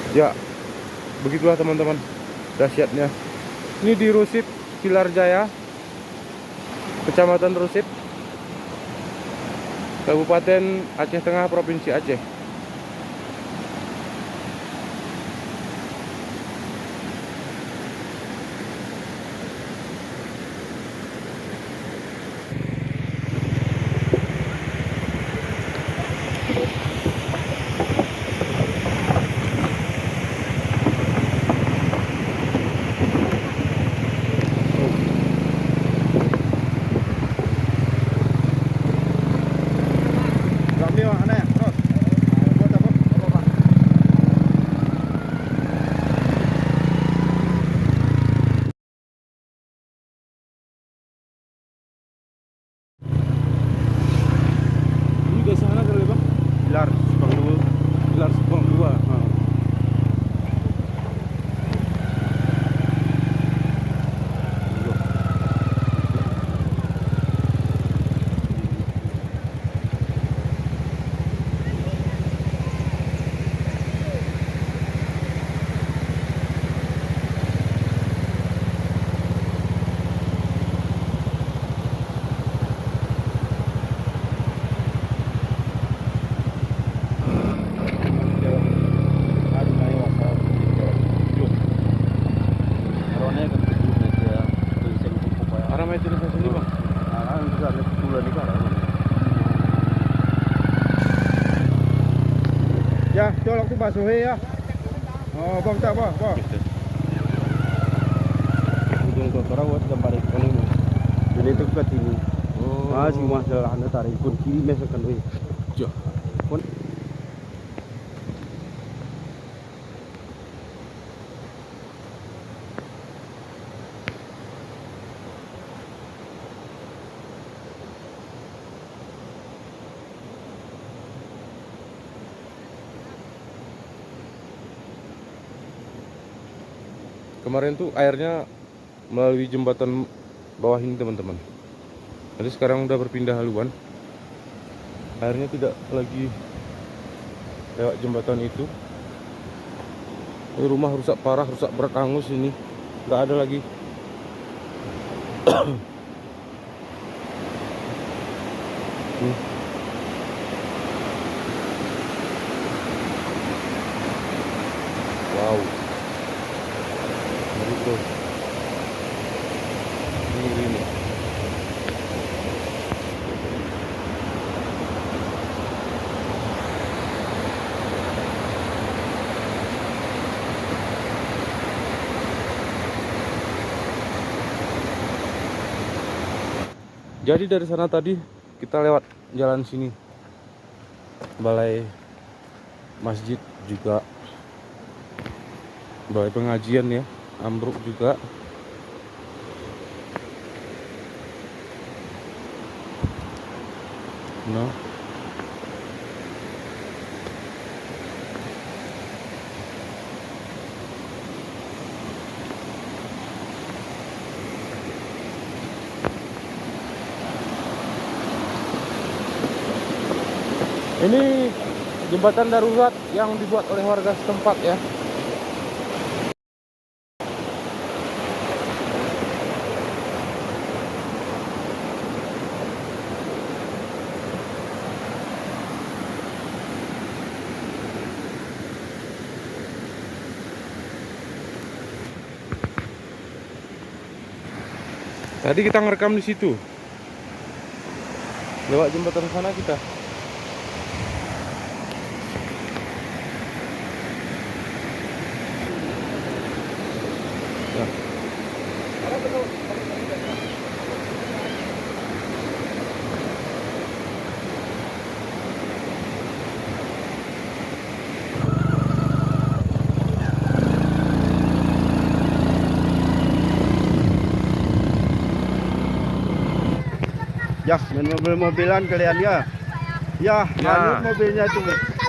Ya, begitulah teman-teman dahsyatnya. Ini di Rusip, Pilar Jaya, Kecamatan Rusip, Kabupaten Aceh Tengah, Provinsi Aceh. Ini ke sana kali Bang? Pilar Subang 2. Pilar Subang 2. Arah itu di sini Bang. Ya, colok tu basuh ya. Oh, bang tak apa. Ujung ke Karawat gambar ikan ini. Ini tu ke sini. Oh. Ah, si mas dah anda tarik pun kiri mesakan we. Jo. Pun Kemarin tuh airnya melalui jembatan bawah ini teman-teman. Jadi sekarang udah berpindah haluan. Airnya tidak lagi lewat jembatan itu. Ini rumah rusak parah, rusak berat, hangus ini. Nggak ada lagi. Nih. Wow. Itu. Ini. Jadi dari sana tadi kita lewat jalan sini, balai masjid juga, balai pengajian ya, ambruk juga. Nah, ini jembatan darurat yang dibuat oleh warga setempat ya. Tadi kita ngerekam di situ. Lewat jembatan sana kita. Ya. ya, main mobil-mobilan kalian ya. Ya, hanyut mobilnya itu.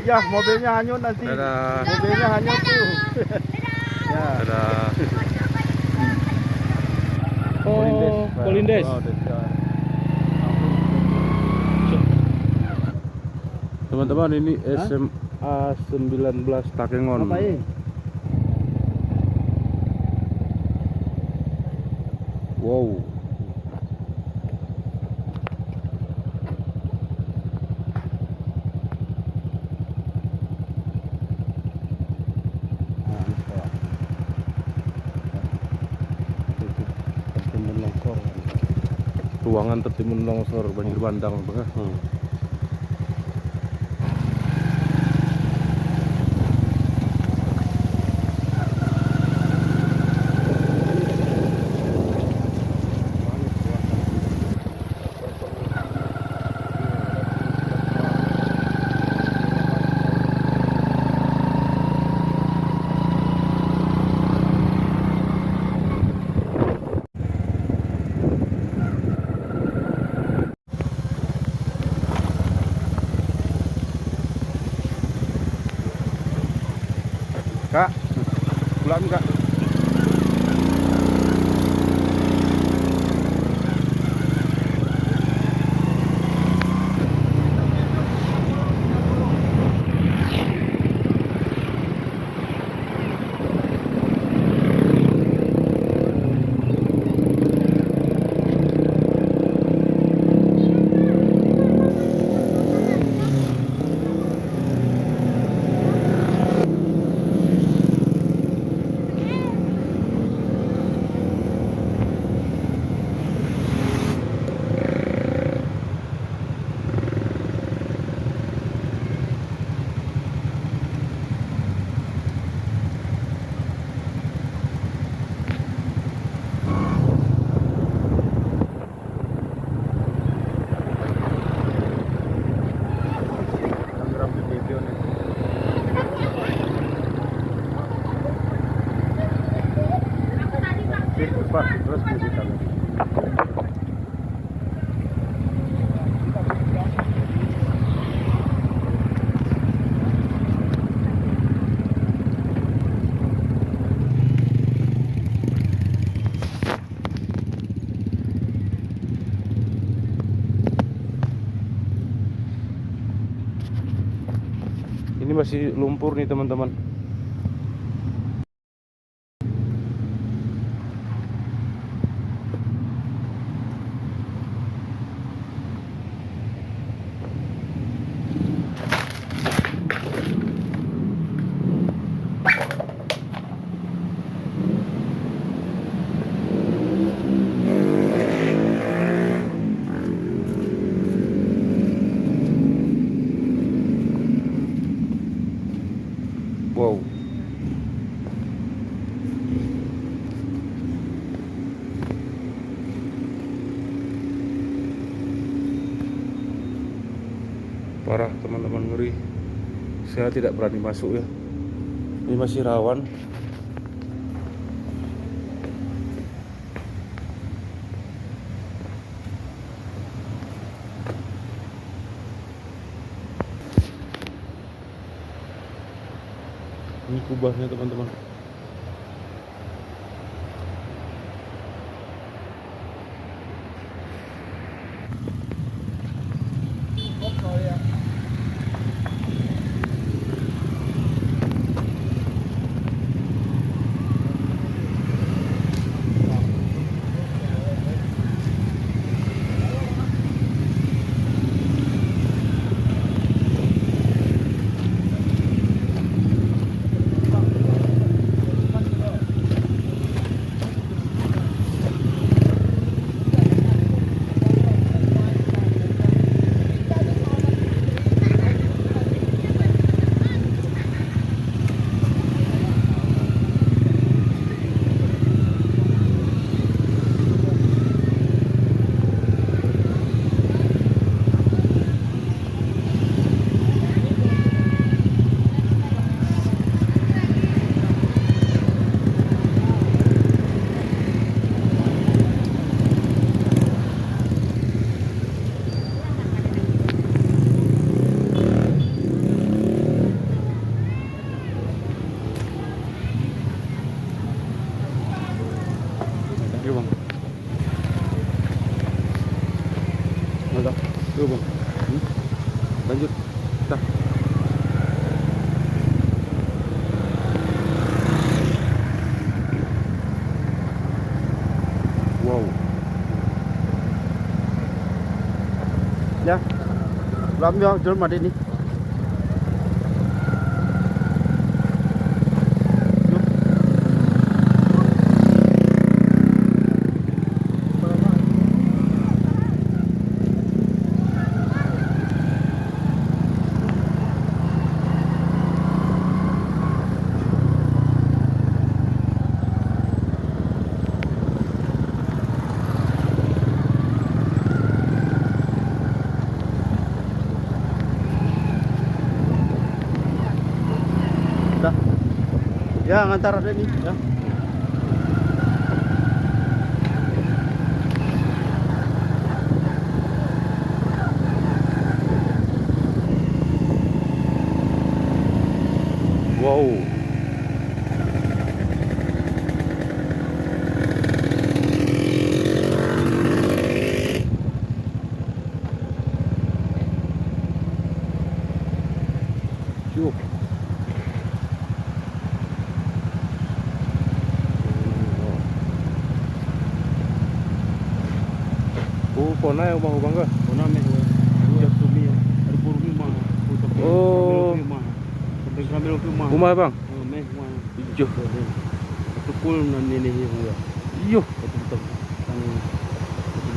Ya, mobilnya hanyut nanti. Dadah. Mobilnya hanyut tuh. Ya. Dadah. Oh, Polindes. Teman-teman, ini SMA 19 Takengon. Apa ini? Wow. Nah, ini Pak. Itu tertimbun longsor. Ruangan tertimbun longsor banjir bandang Bang. Kak, pulang Kak. Pak, terus di sana. Ini masih lumpur nih teman-teman. Wow. Parah teman-teman, ngeri. Saya tidak berani masuk ya. Ini masih rawan. Ini kubahnya teman-teman. lắm nhau trước mặt đi đi. Ya, ngantar ada nih, ya. Wow. Yuk. Oh, pona ya bang ka? Pona me ya tumi ya. Ada burung rumah. Oh. Sampai kami rumah. Rumah bang? Me rumah. Ijo. Satu pul nan ini ya. Iyo. Betul-betul.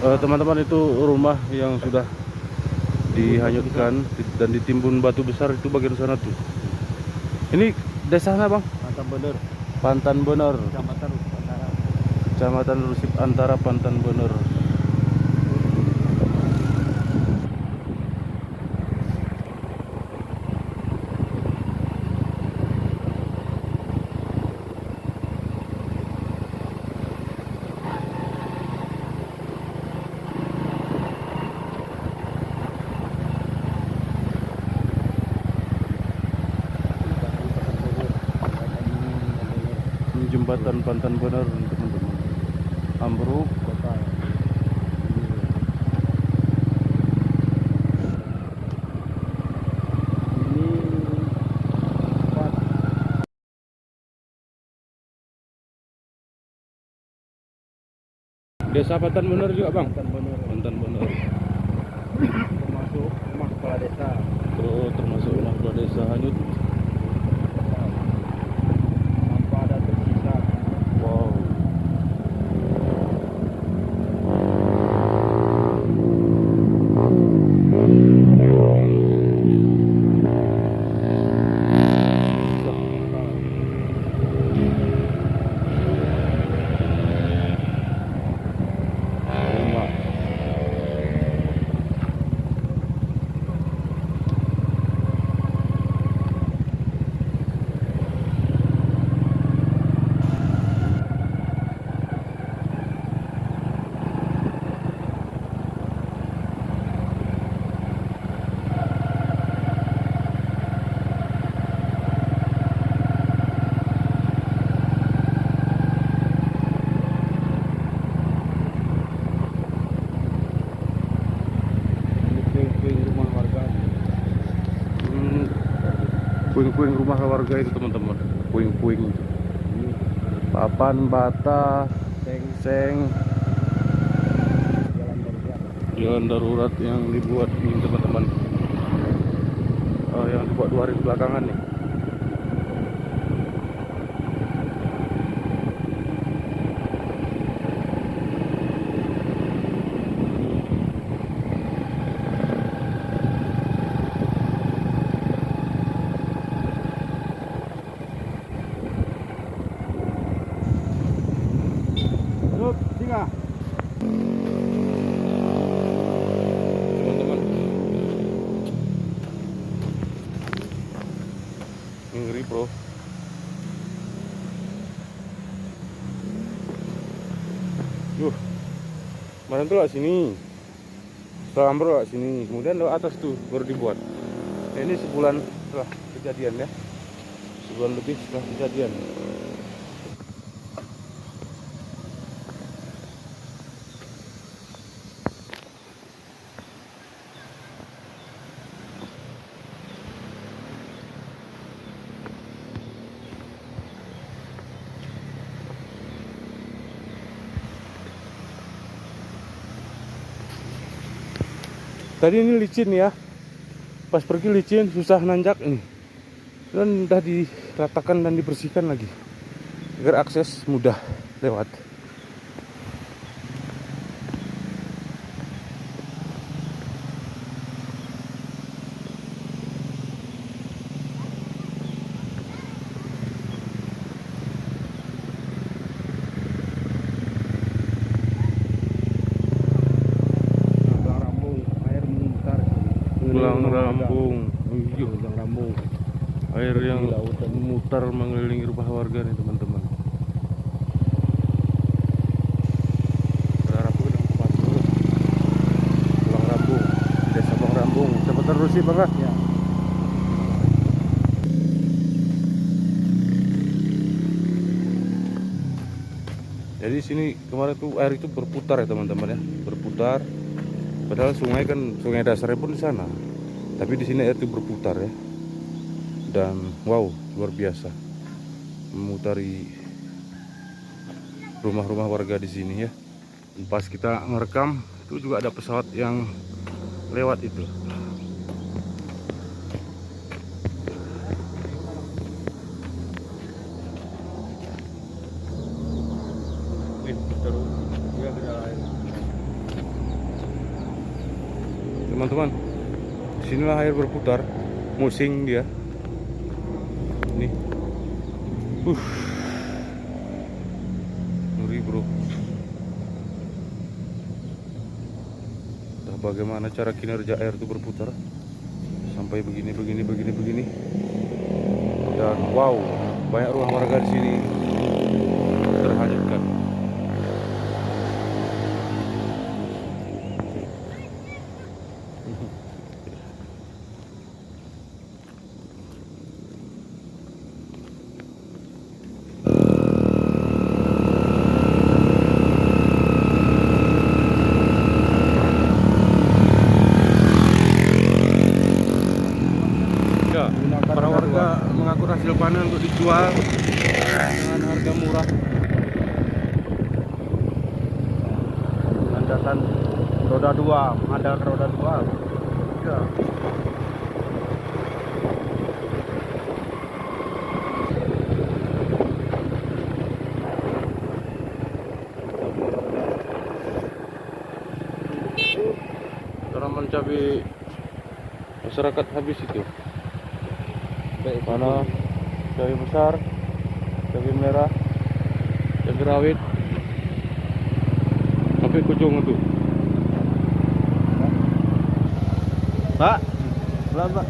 Teman-teman, itu rumah yang sudah dihanyutkan dan ditimbun batu besar itu bagian sana tuh. Ini desanya bang? Mantap bener. Pantan Bener. Kecamatan Antara. Kecamatan Rusip Antara, Pantan Bener. Jembatan Pantan Bener, teman-teman. Ambruk. Kota. Ini tempat Desa Pantan Bener juga bang? Pantan Bener. Pantan Bener. Termasuk rumah kepala desa. Termasuk rumah kepala desa hanyut. Tanpa ada tersisa. Wow. Puing-puing rumah warga itu teman-teman, puing-puing itu. Papan, bata, seng, jalan darurat yang dibuat ini teman-teman. Yang dibuat 2 hari belakangan nih. Singa. Teman-teman, ngeri bro. Yuh, mana tuh lewat sini, setelah Ambro lewat sini, kemudian lewat atas tuh baru dibuat. Ini sebulan setelah kejadian ya, sebulan lebih setelah kejadian. Tadi ini licin ya, pas pergi licin, susah nanjak ini. Dan udah diratakan dan dibersihkan lagi agar akses mudah lewat. Rambung, air memutar. Pulang Rambung. Iya, Pulang Rambung. air yang Di lautan. memutar mengelilingi rumah warga nih teman-teman. Berharap udah tempat dulu. Pulang Rambung, Desa Bang Rambung. Cepat terus sih Bang. Ya. Jadi sini kemarin tuh air itu berputar ya teman-teman ya, berputar. Padahal sungai kan sungai dasarnya pun di sana. Tapi di sini air itu berputar ya. Dan wow, luar biasa. Memutari rumah-rumah warga di sini ya. Pas kita ngerekam itu juga ada pesawat yang lewat itu. Teman-teman, disinilah air berputar, musing dia. Nih, ngeri bro. Entah bagaimana cara kinerja air itu berputar sampai begini. Dan wow, banyak rumah warga di sini terhanyutkan. Ya, para warga mengaku hasil panen untuk dijual dengan harga murah. Landasan roda 2, ada roda 2. Ya. Tanaman cabai masyarakat habis itu. Mana cabai besar, cabai merah, cabai rawit, sampai ke ujung itu. Pak, pelan Pak.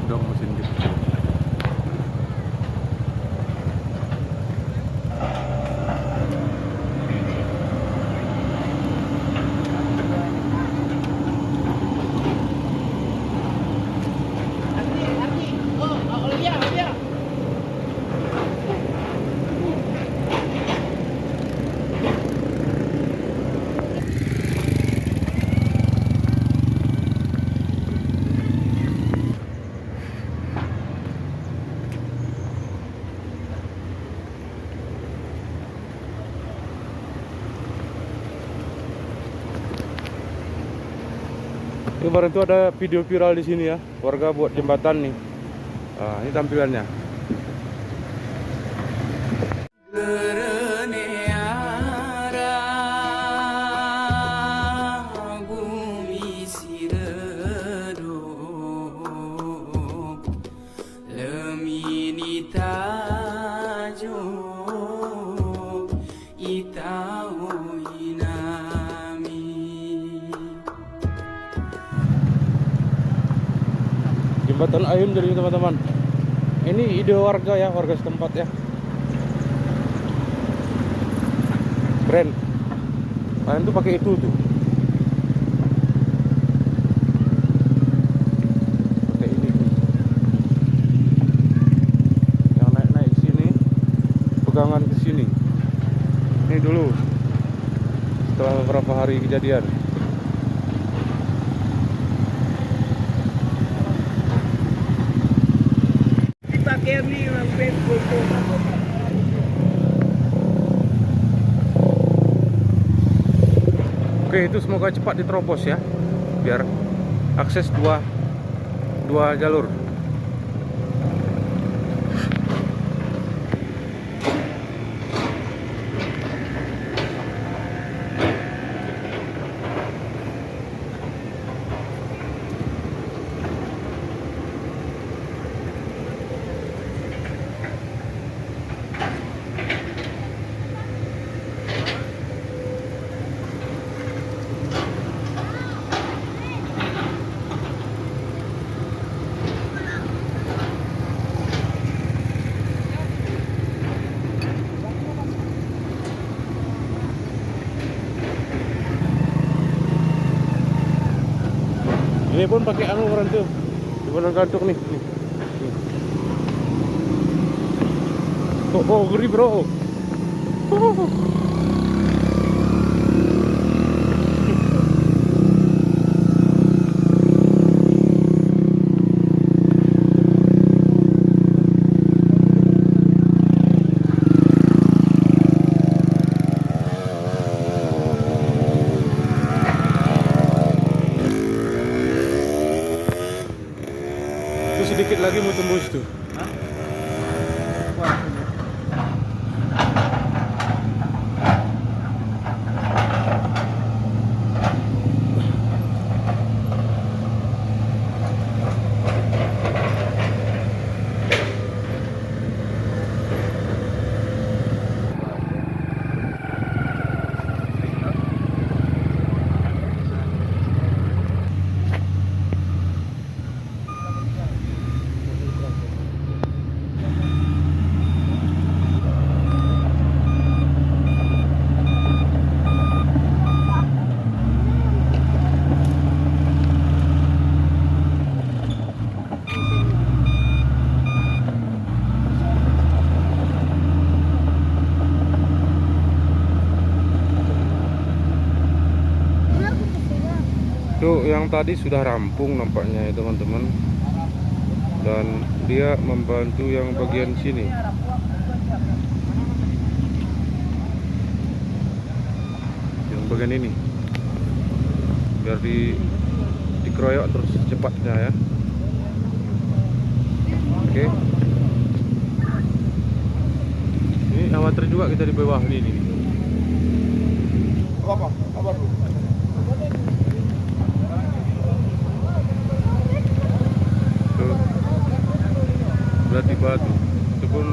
Dong mesin gitu. Kemarin itu ada video viral di sini ya, warga buat jembatan nih. Nah, ini tampilannya. Jembatan Ayun jadi teman-teman. Ini ide warga ya, warga setempat ya. Keren. Kalian tuh pakai itu tuh. Pakai ini. Yang naik-naik sini, pegangan ke sini. Ini dulu. Setelah beberapa hari kejadian. Oke, itu semoga cepat diterobos ya, biar akses dua jalur. Ini pun pakai anu orang tuh, di kantuk nih. Oh, ngeri bro. Itu sedikit lagi mau tembus tuh. Tuh yang tadi sudah rampung nampaknya ya teman-teman. Dan dia membantu yang bagian sini. Yang bagian ini. Biar dikeroyok terus cepatnya ya. Oke. Ini khawatir juga kita di bawah ini. Apa dulu? Berarti batu itu pun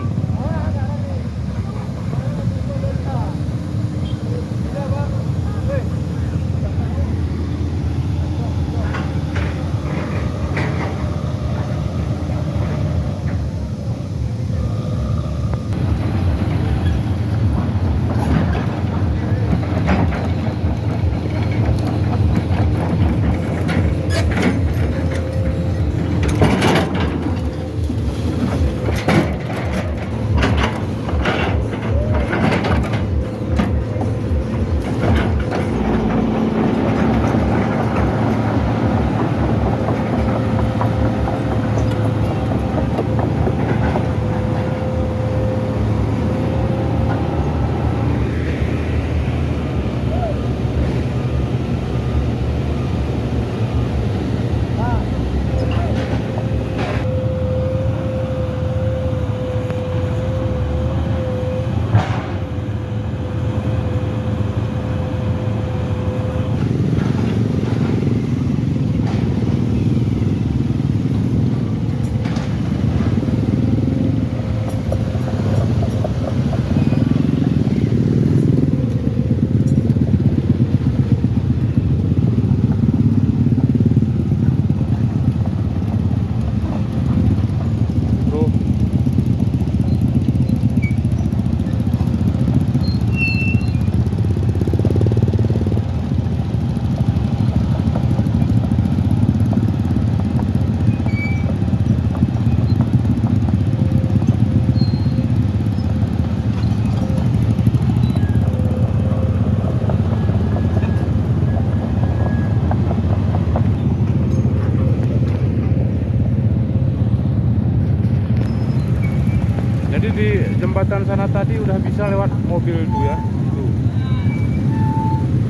jadi di jembatan sana tadi udah bisa lewat mobil tuh ya. Tuh.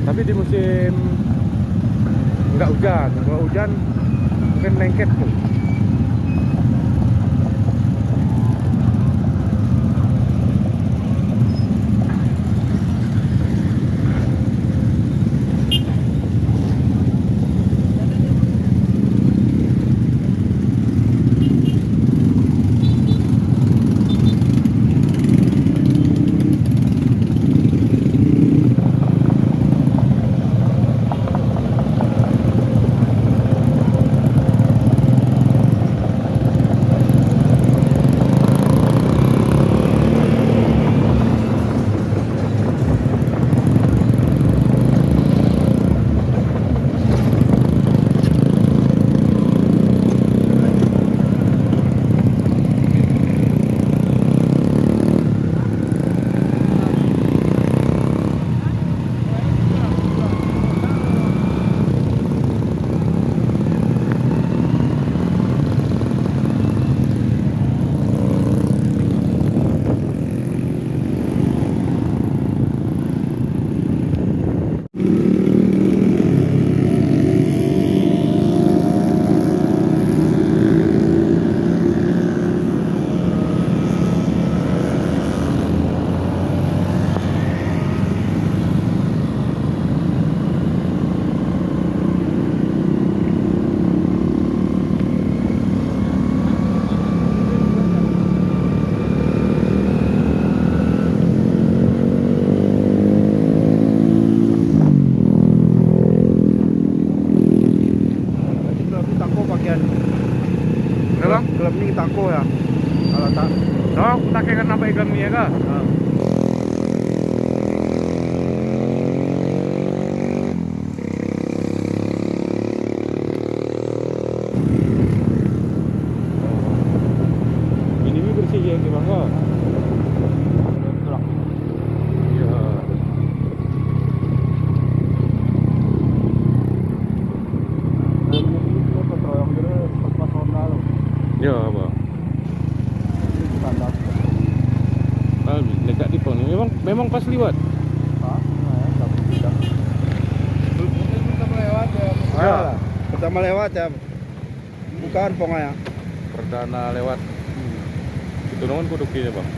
Tapi di musim nggak hujan, kalau hujan mungkin lengket tuh. Kenapa? Gelap ni tako ya. Kalau tak, Oh, tak kira kenapa ikan ni ya kah? Ini bersih ya ke bangga. Ya. Ya, apa? Dekat di pon. Memang pas liwat. Ya. Pertama lewat ya. Bukan ponga ya. Perdana lewat. Itu namun kudukinya, Bang.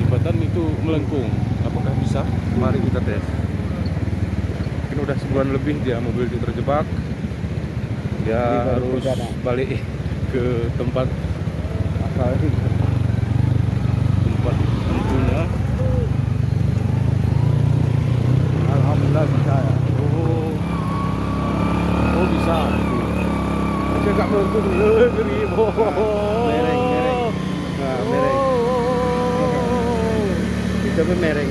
Jembatan itu melengkung. Apakah bisa? Mari kita tes. Mungkin udah sebulan lebih dia mobil itu terjebak. Dia harus balik ke tempat tentunya. Alhamdulillah bisa ya. Oh bisa. Saya agak melengkung. Ngeri. Mereng. Nah, mereng. Kita pun mereng.